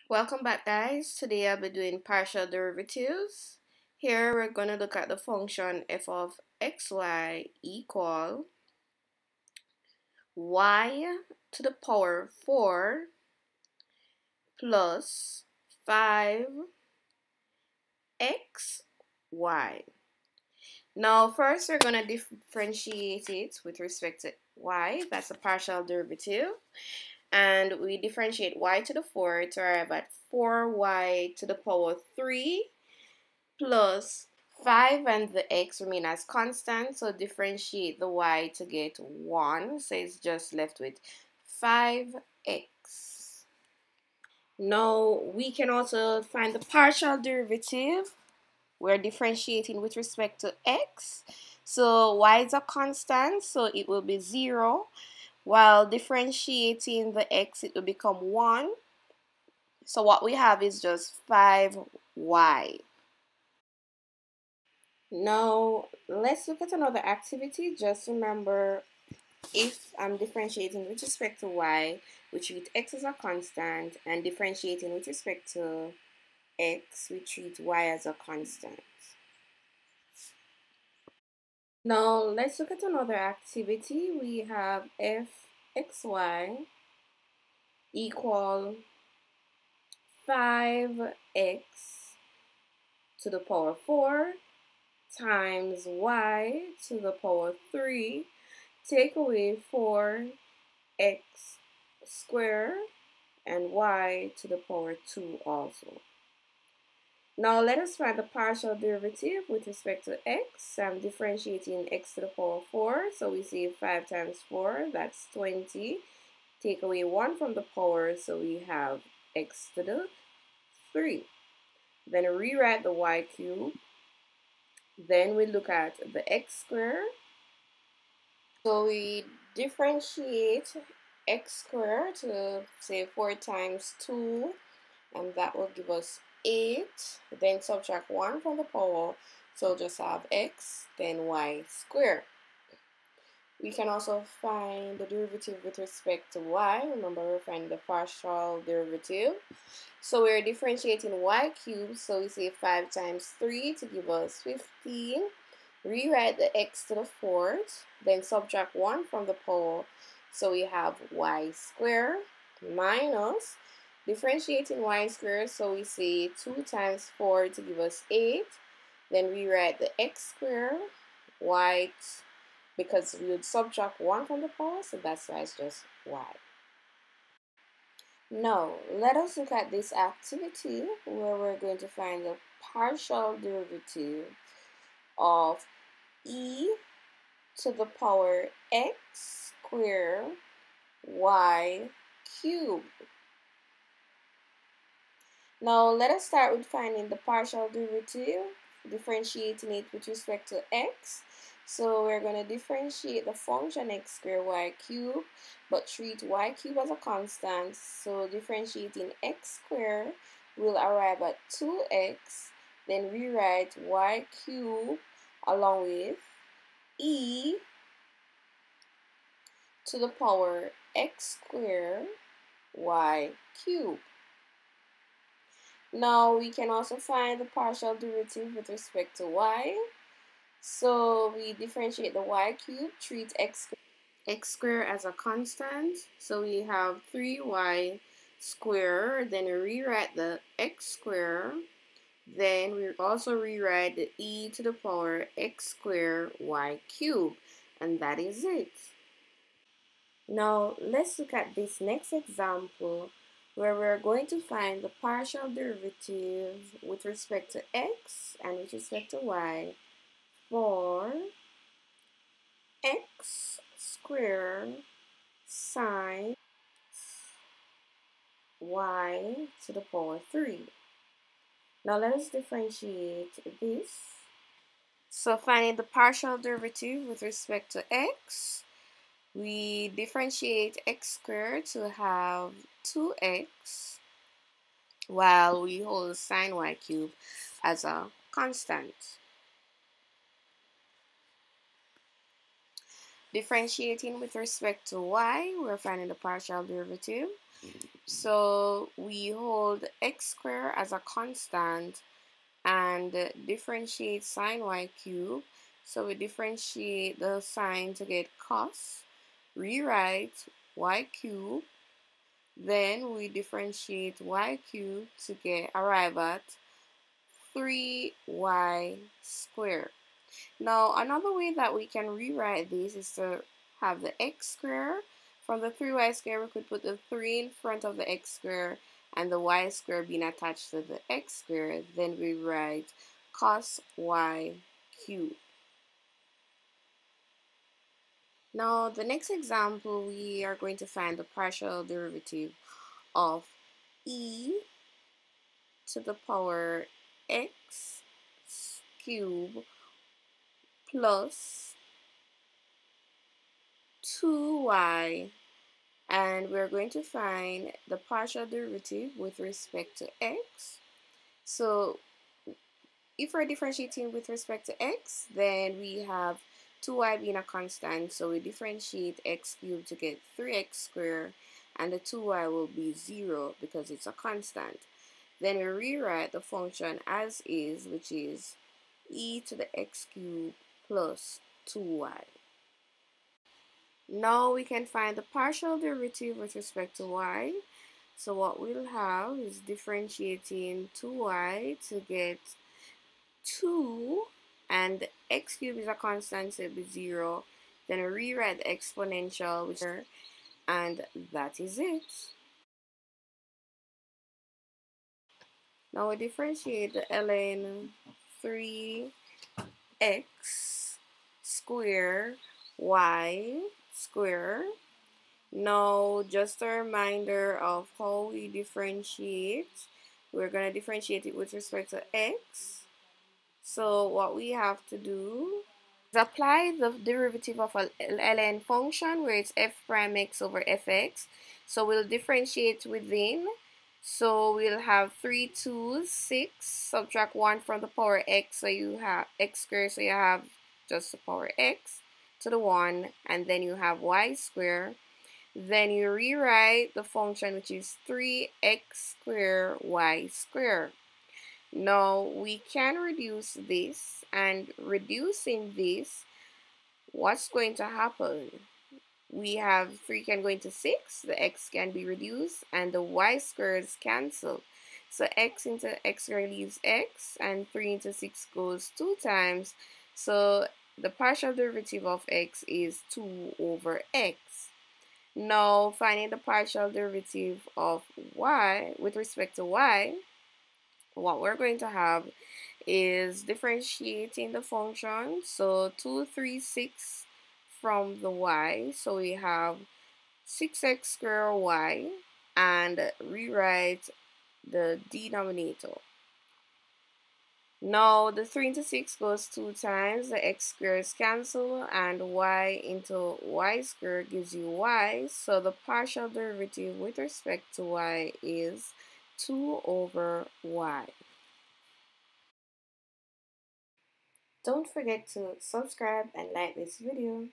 Welcome back, guys. Today I'll be doing partial derivatives. Here we're going to look at the function f of xy equal y to the power 4 plus 5xy. Now first we're going to differentiate it with respect to y. That's a partial derivative. And we differentiate y to the 4 to arrive at 4y to the power 3 plus 5 and the x remain as constant, so differentiate the y to get 1, so it's just left with 5x. Now we can also find the partial derivative. We're differentiating with respect to x, so y is a constant, so it will be 0, while differentiating the x it will become 1, so what we have is just 5y. Now, let's look at another activity. Just remember, if I'm differentiating with respect to y, we treat x as a constant, and differentiating with respect to x, we treat y as a constant. Now, let's look at another activity. We have fxy equal 5x to the power 4 times y to the power 3. Take away 4x squared and y to the power 2 also. Now let us find the partial derivative with respect to x. I'm differentiating x to the power 4, so we see 5 times 4, that's 20. Take away 1 from the power, so we have x to the 3. Then rewrite the y cube. Then we look at the x squared. So we differentiate x squared to say 4 times 2, and that will give us 8. Then subtract 1 from the power, so just have x, then y squared. We can also find the derivative with respect to y. Remember, we're finding the partial derivative. So we're differentiating y cubed, so we say 5 times 3 to give us 15. Rewrite the x to the 4th, then subtract 1 from the power, so we have y squared minus differentiating y squared, so we say 2 times 4 to give us 8. Then rewrite the x squared, y, because we would subtract 1 from the power, so that's why it's just y. Now, let us look at this activity where we're going to find the partial derivative of e to the power x squared y cubed. Now let us start with finding the partial derivative, differentiating it with respect to x. So we're going to differentiate the function x squared y cubed, but treat y cubed as a constant. So differentiating x squared will arrive at 2x, then rewrite y cubed along with e to the power x squared y cubed. Now we can also find the partial derivative with respect to y. So we differentiate the y cubed, treat x squared as a constant. So we have 3y squared, then we rewrite the x squared. Then we also rewrite the e to the power x squared y cubed. And that is it. Now let's look at this next example where we're going to find the partial derivative with respect to x and with respect to y for x squared sine y to the power 3. Now let us differentiate this. So finding the partial derivative with respect to x, we differentiate x squared to have 2x, while we hold sine y cubed as a constant. Differentiating with respect to y, we're finding the partial derivative. So we hold x squared as a constant and differentiate sine y cubed. So we differentiate the sign to get cos, rewrite y cubed, then we differentiate y cubed to get arrive at 3y squared. Now another way that we can rewrite this is to have the x squared. From the 3y squared, we could put the 3 in front of the x squared and the y squared being attached to the x squared. Then we write cos y cubed. Now the next example, we are going to find the partial derivative of e to the power x cubed plus 2y, and we're going to find the partial derivative with respect to x. So if we're differentiating with respect to x, then we have 2y being a constant, so we differentiate x cubed to get 3x squared, and the 2y will be 0 because it's a constant. Then we rewrite the function as is, which is e to the x cubed plus 2y. Now we can find the partial derivative with respect to y. So what we'll have is differentiating 2y to get 2, and x cubed is a constant, so it'll be 0. Then rewrite the exponential, which is, and that is it. Now we differentiate the ln 3x squared y squared. Now just a reminder of how we differentiate. We're going to differentiate it with respect to x. So what we have to do is apply the derivative of a ln function where it's f prime x over fx. So we'll differentiate within. So we'll have 3 2's 6, subtract 1 from the power x, so you have x squared, so you have just the power x to the 1, and then you have y squared. Then you rewrite the function, which is 3x squared y squared. Now we can reduce this, and reducing this, what's going to happen? We have 3 can go into 6, the x can be reduced, and the y squareds cancel. So x into x squared leaves x, and 3 into 6 goes 2 times. So the partial derivative of x is 2 over x. Now finding the partial derivative of y with respect to y, what we're going to have is differentiating the function. So 2, 3, 6 from the y. So we have 6x squared y, and rewrite the denominator. Now the 3 into 6 goes 2 times, the x squares cancel, and y into y squared gives you y. So the partial derivative with respect to y is 2 over y. Don't forget to subscribe and like this video.